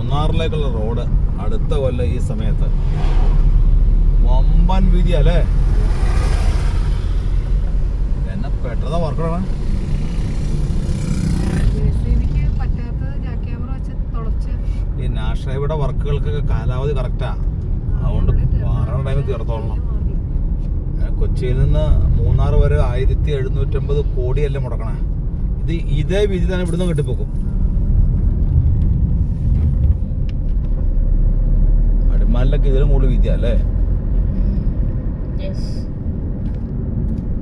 മൂന്നാറിലേക്കുള്ള road അടുത്ത കൊല്ലം ഈ സമയത്ത് വമ്പൻ വീതിയല്ലേ. എന്നെ പെട്ടെന്ന് വർക്കാണ്. ഈ നാഷണൽ ഹൈവേയുടെ വർക്കുകൾക്കൊക്കെ കാലാവധി കറക്റ്റാ, അതുകൊണ്ട് വാറണ ടൈമിൽ തീർത്തോളണം. കൊച്ചിയിൽ നിന്ന് മൂന്നാർ വരെ 1750 കോടിയല്ലേ മുടക്കണേ. ഇതേ വീതി തന്നെ ഇവിടുന്ന് കെട്ടിപ്പോക്കും. അടിമാലിലൊക്കെ ഇതിലും കൂടുതൽ വീതിയല്ലേ.